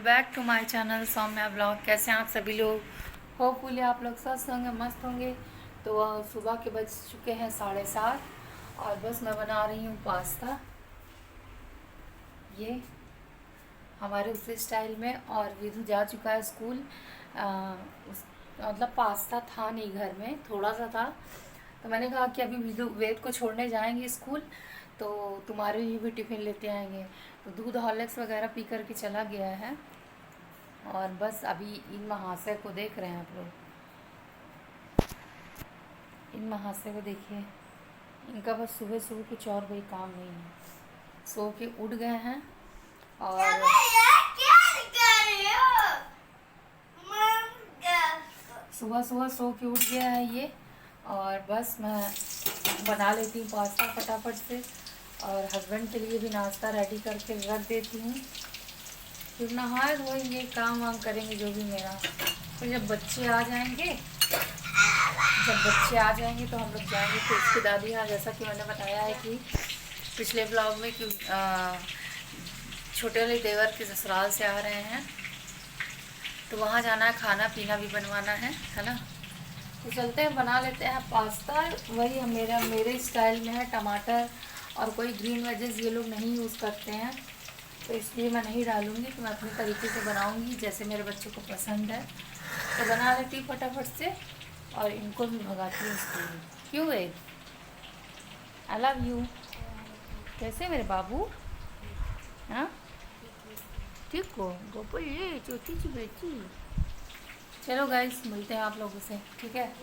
Back to my channel Saumya blog. कैसे हैं आप सभी लोग? होपफुली आप लोग स्वस्थ होंगे, मस्त होंगे। तो सुबह के बज चुके हैं 7:30 और बस मैं बना रही हूँ पास्ता, ये हमारे उसी स्टाइल में। और विधु जा चुका है स्कूल। मतलब पास्ता था नहीं घर में, थोड़ा सा था, तो मैंने कहा कि अभी विधु वेद को छोड़ने जाएंगे स्कूल तो तुम्हारे लिए भी टिफ़िन लेते आएंगे। तो दूध हॉर्लिक्स वगैरह पी करके चला गया है। और बस अभी इन महाशय को देख रहे हैं आप लोग। इन महाशय को देखिए, इनका बस सुबह सुबह कुछ और कोई काम नहीं है। सो के उठ गए हैं और सुबह सुबह सो के उठ गया है ये। और बस मैं बना लेती हूँ पास्ता फटाफट से, और हस्बैंड के लिए भी नाश्ता रेडी करके रख देती हूँ। फिर नहाए धोएंगे, काम वाम करेंगे जो भी मेरा। फिर जब बच्चे आ जाएंगे तो हम लोग जाएंगे फिर उसकी दादी यहाँ। जैसा कि मैंने बताया है कि पिछले ब्लॉग में कि छोटे वाले देवर के ससुराल से आ रहे हैं, तो वहाँ जाना है, खाना पीना भी बनवाना है ना। तो चलते हैं, बना लेते हैं पास्ता। वही मेरे स्टाइल में है। टमाटर और कोई ग्रीन वेजेस ये लोग नहीं यूज़ करते हैं, तो इसलिए मैं नहीं डालूँगी। तो मैं अपने तरीके से बनाऊँगी जैसे मेरे बच्चों को पसंद है। तो बना लेती हूँ फटाफट से और इनको भी भगाती हूँ स्कूल। क्यों वेद? I love you. कैसे मेरे बाबू? हाँ ठीक हो गोपाल? ये छोटी सी बेटी। चलो गाइस, मिलते हैं आप लोगों से, ठीक है?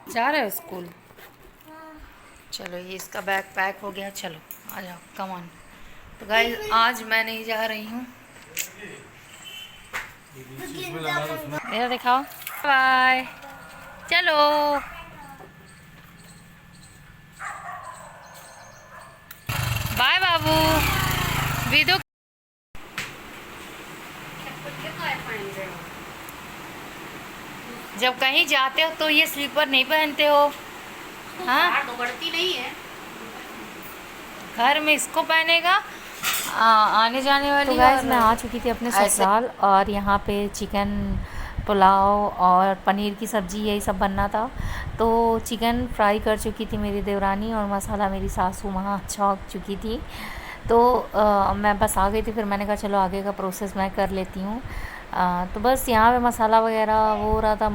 जा रहे हो स्कूल? चलो, ये इसका बैग पैक हो गया। चलो आ जाओ, कम ऑन। तो गाइस आज मैं नहीं जा रही हूँ। मेरा दिखाओ। बाय। चलो बाय बाबू। विदु जब कहीं जाते हो तो ये स्लीपर नहीं पहनते हो? हाँ, बढ़ती नहीं है घर में इसको पहनेगा आने जाने वाली। तो गाइस मैं आ चुकी थी अपने ससुराल, और यहाँ पे चिकन पुलाव और पनीर की सब्ज़ी यही सब बनना था। तो चिकन फ्राई कर चुकी थी मेरी देवरानी, और मसाला मेरी सासू वहाँ छौंक चुकी थी। तो मैं बस आ गई थी। फिर मैंने कहा चलो आगे का प्रोसेस मैं कर लेती हूँ। तो बस यहाँ पे मसाला वगैरह वो हो रहा था।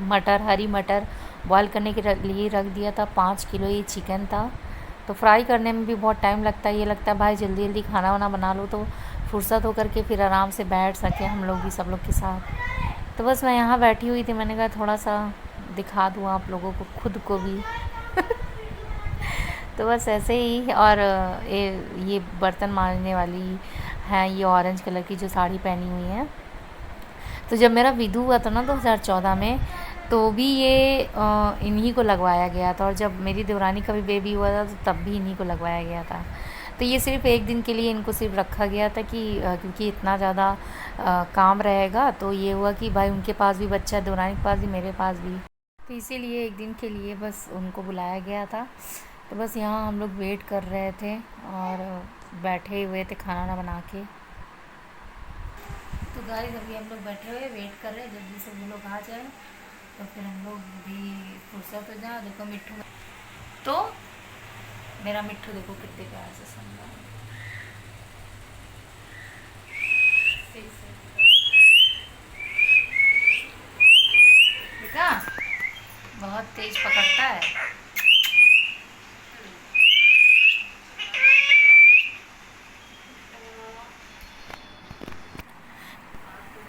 मटर, हरी मटर बॉयल करने के लिए रख दिया था। 5 किलो ये चिकन था। तो फ्राई करने में भी बहुत टाइम लगता है। ये लगता है भाई जल्दी जल्दी खाना वाना बना लो तो फुर्सत होकर के फिर आराम से बैठ सके हम लोग भी, सब लोग के साथ। तो बस मैं यहाँ बैठी हुई थी। मैंने कहा थोड़ा सा दिखा दूँ आप लोगों को, खुद को भी। तो बस ऐसे ही। और ये बर्तन मांजने वाली है, ये ऑरेंज कलर की जो साड़ी पहनी हुई है। तो जब मेरा विधु हुआ था ना 2014 में, तो भी ये इन्हीं को लगवाया गया था। और जब मेरी देवरानी का भी बेबी हुआ था तो तब भी इन्हीं को लगवाया गया था। तो ये सिर्फ एक दिन के लिए इनको सिर्फ रखा गया था कि क्योंकि इतना ज़्यादा काम रहेगा, तो ये हुआ कि भाई उनके पास भी बच्चा है, देवरानी के पास भी, मेरे पास भी, तो इसीलिए एक दिन के लिए बस उनको बुलाया गया था। तो बस यहाँ हम लोग वेट कर रहे थे और बैठे हुए थे खाना ना बना के। तो गाइस अभी हम लोग बैठे हुए वेट कर रहे हैं जल्दी से वो लोग आ जाए, तो फिर हम लोग भी फुर्सत हो जाए। देखो मिट्ठू, तो मेरा मिट्ठू देखो कितने प्यार से सुन रहा है। देखा, बहुत तेज पकड़ता है।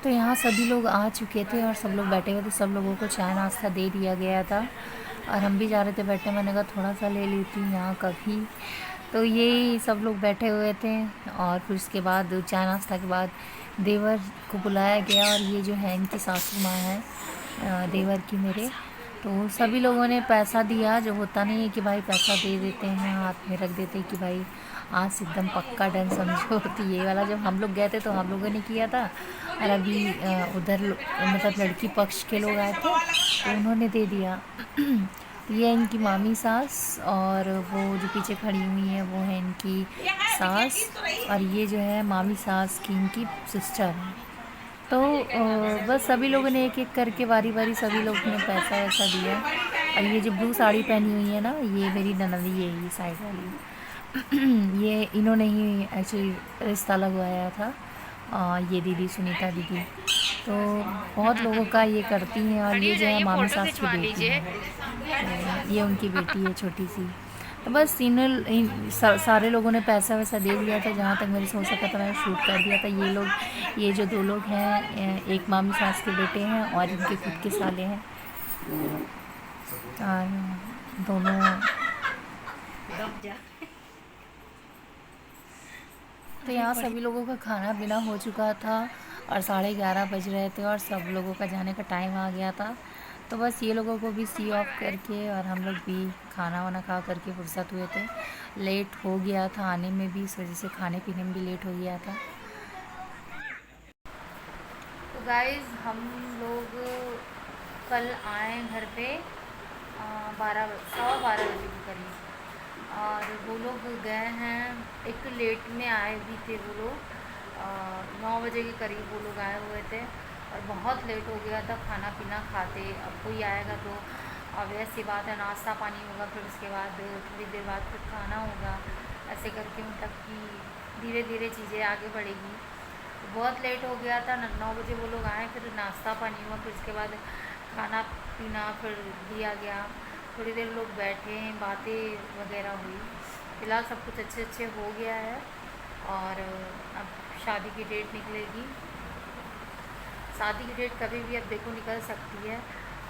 तो यहाँ सभी लोग आ चुके थे और सब लोग बैठे हुए थे। सब लोगों को चाय नाश्ता दे दिया गया था और हम भी जा रहे थे बैठने। मैंने कहा थोड़ा सा ले लेती हूँ यहाँ कभी। तो यही सब लोग बैठे हुए थे। और फिर उसके बाद चाय नाश्ता के बाद देवर को बुलाया गया, और ये जो है इनकी सासू माँ है देवर की मेरे। तो सभी लोगों ने पैसा दिया। जो होता नहीं है कि भाई पैसा दे देते हैं, हाथ में रख देते हैं कि भाई आज एकदम पक्का डन समझो। तो ये वाला जब हम लोग गए थे तो हम लोगों ने किया था, और अभी उधर मतलब लड़की पक्ष के लोग आए थे तो उन्होंने दे दिया। ये है इनकी मामी सास, और वो जो पीछे खड़ी हुई है वो है इनकी सास, और ये जो है मामी सास की इनकी सिस्टर है। तो बस सभी लोगों ने एक एक करके बारी बारी सभी लोग ने पैसा वैसा दिया। और ये जो ब्लू साड़ी पहनी हुई है ना, ये मेरी ननदी है, ये साइड वाली ये इन्होंने ही एक्चुअली रिश्ता लगवाया था, ये दीदी सुनीता दीदी। तो बहुत लोगों का ये करती हैं। और ये जो है मामी सास की बेटी है, तो ये उनकी बेटी है छोटी सी। तो बस सारे लोगों ने पैसा वैसा दे दिया था, जहाँ तक मेरे से हो सका था मैंने शूट कर दिया था। ये जो दो लोग हैं, एक मामी सास के बेटे हैं और इनके खुद के साले हैं, और दोनों तो यहाँ सभी लोगों का खाना पीना हो चुका था और 11:30 बज रहे थे और सब लोगों का जाने का टाइम आ गया था। तो बस ये लोगों को भी सी ऑफ करके और हम लोग भी खाना वाना खा करके फुर्सत हुए थे। लेट हो गया था आने में भी, इस वजह से खाने पीने में भी लेट हो गया था। तो गाइज़ हम लोग कल आए घर पे 12:15 बजे के करीब, और वो लोग गए हैं, एक लेट में आए भी थे वो लोग, 9 बजे के करीब वो लोग आए हुए थे और बहुत लेट हो गया था खाना पीना खाते। अब कोई आएगा तो ऑब्वियस सी बात है नाश्ता पानी होगा, फिर उसके बाद थोड़ी देर बाद फिर खाना होगा, ऐसे करके मतलब कि धीरे धीरे चीज़ें आगे बढ़ेगी। बहुत लेट हो गया था, 9 बजे वो लोग आए, फिर नाश्ता पानी हुआ, फिर उसके बाद खाना पीना फिर दिया गया। थोड़ी देर लोग बैठे, बातें वगैरह हुई। फ़िलहाल सब कुछ अच्छे अच्छे हो गया है और अब शादी की डेट निकलेगी। शादी की डेट कभी भी अब देखो निकल सकती है,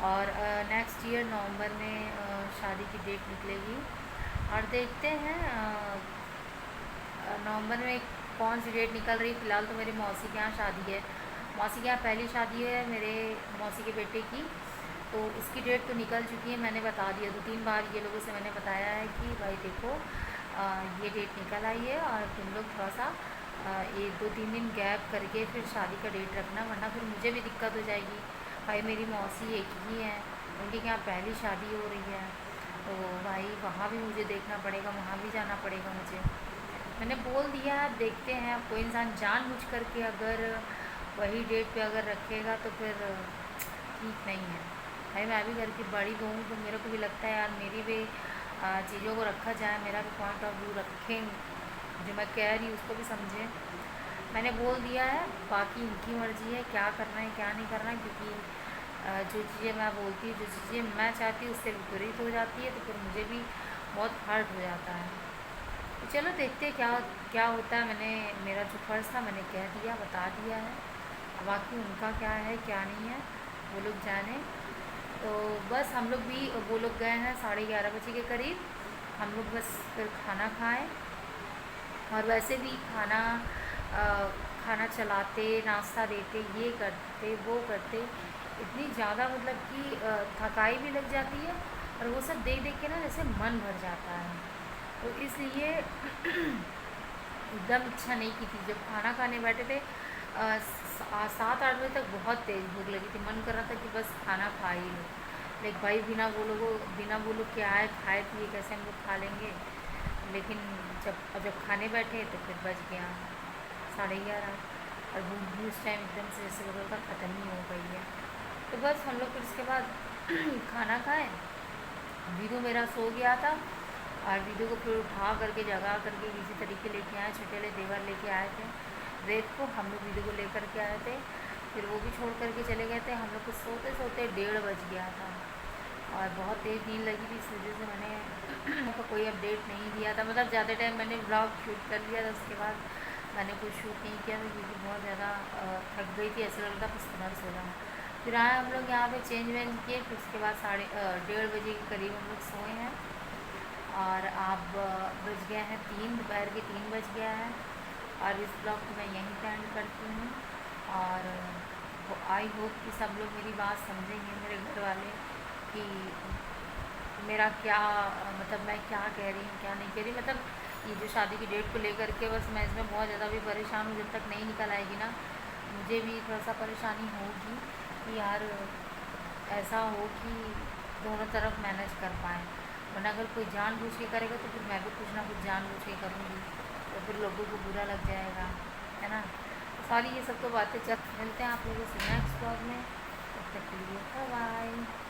और नेक्स्ट ईयर नवंबर में शादी की डेट निकलेगी, और देखते हैं नवंबर में कौन सी डेट निकल रही। फ़िलहाल तो मेरी मौसी के यहाँ शादी है, मौसी के यहाँ पहली शादी है मेरे मौसी के बेटे की, तो उसकी डेट तो निकल चुकी है। मैंने बता दिया 2-3 बार ये लोगों से मैंने बताया है कि भाई देखो ये डेट निकल आई है और तुम लोग थोड़ा सा 1-2-3 दिन गैप करके फिर शादी का डेट रखना, वरना फिर मुझे भी दिक्कत हो जाएगी। भाई मेरी मौसी एक ही है, उनके यहाँ पहली शादी हो रही है, तो भाई वहाँ भी मुझे देखना पड़ेगा, वहाँ भी जाना पड़ेगा मुझे। मैंने बोल दिया है, देखते हैं। अब कोई इंसान जानबूझ करके अगर वही डेट पे अगर रखेगा तो फिर ठीक नहीं है। भाई मैं भी घर की बड़ी बहू हूँ, तो मेरे को भी लगता है यार मेरी भी चीज़ों को रखा जाए, मेरा भी पॉइंट ऑफ व्यू रखें, जो मैं कह रही हूँ उसको भी समझें। मैंने बोल दिया है, बाकी इनकी मर्ज़ी है क्या करना है क्या नहीं करना है, क्योंकि जो चीज़ें मैं बोलती हूँ, जो चीज़ें मैं चाहती हूँ उससे विपरीत हो जाती है, तो फिर मुझे भी बहुत हर्ट हो जाता है। तो चलो देखते हैं क्या होता है। मैंने मेरा जो फ़र्ज़ था मैंने कह दिया, बता दिया है, बाकी उनका क्या है क्या नहीं है वो लोग जाने। तो बस हम लोग भी, वो लोग गए हैं 11:30 बजे के करीब, हम लोग बस फिर खाना खाएं, और वैसे भी खाना चलाते, नाश्ता देते, ये करते वो करते, इतनी ज़्यादा मतलब कि थकाई भी लग जाती है, और वो सब देख देख के ना जैसे मन भर जाता है, तो इसलिए एकदम इच्छा नहीं की थी। जब खाना खाने बैठे थे 7-8 बजे तक बहुत तेज़ भूख लगी थी, मन कर रहा था कि बस खाना खा ही लो, लेकिन भाई बिना बोलो क्या है, खाए पिए कैसे हम लोग खा लेंगे। लेकिन जब खाने बैठे तो फिर बज गया 11:30, और भूख भी उस टाइम एकदम से जैसे लग रहा था ख़त्म ही हो गई है। तो बस हम लोग फिर उसके बाद खाना खाए, वीडियो मेरा सो गया था, और वीडियो को फिर उठा करके जगा करके इसी तरीके लेके आए, छोटे वाले देवर लेके आए थे रेत को, हम लोग वीडियो को लेकर के आए थे, फिर वो भी छोड़ करके चले गए थे। हम लोग को सोते सोते 1:30 बज गया था, और बहुत तेज़ नींद लगी थी, इस वजह से मैंने तो कोई अपडेट नहीं दिया था। मतलब ज़्यादा टाइम मैंने ब्लॉग शूट कर लिया था, उसके बाद मैंने कुछ शूट नहीं किया था, क्योंकि बहुत ज़्यादा थक गई थी, ऐसा लग रहा था बस तुम्हारा सो जाऊँ। फिर आए हम लोग यहाँ पे चेंज वेंज किए, फिर उसके बाद 1:30 बजे के करीब हम लोग सोए हैं, और अब बज गए हैं 3, दोपहर के 3 बज गया है। और इस ब्लॉग को मैं यहीं पे एंड करती हूँ, और आई होप कि सब लोग मेरी बात समझेंगे, मेरे घर वाले, कि मेरा क्या मतलब मैं क्या कह रही हूँ क्या नहीं कह रही। मतलब ये जो शादी की डेट को लेकर के बस मैं इसमें बहुत ज़्यादा भी परेशान हूँ, जब तक नहीं निकल आएगी ना मुझे भी थोड़ा सा परेशानी होगी कि यार ऐसा हो कि दोनों तरफ मैनेज कर पाएँ, वरना अगर कोई जानबूझ के करेगा तो फिर मैं भी कुछ ना कुछ जानबूझ के करूँगी, तो फिर लोगों को बुरा लग जाएगा, है ना। तो सारी ये सब तो बातें चल, मिलते हैं आप लोगों से नेक्स्ट ब्लॉग में, तब तक के लिए बाय बाय।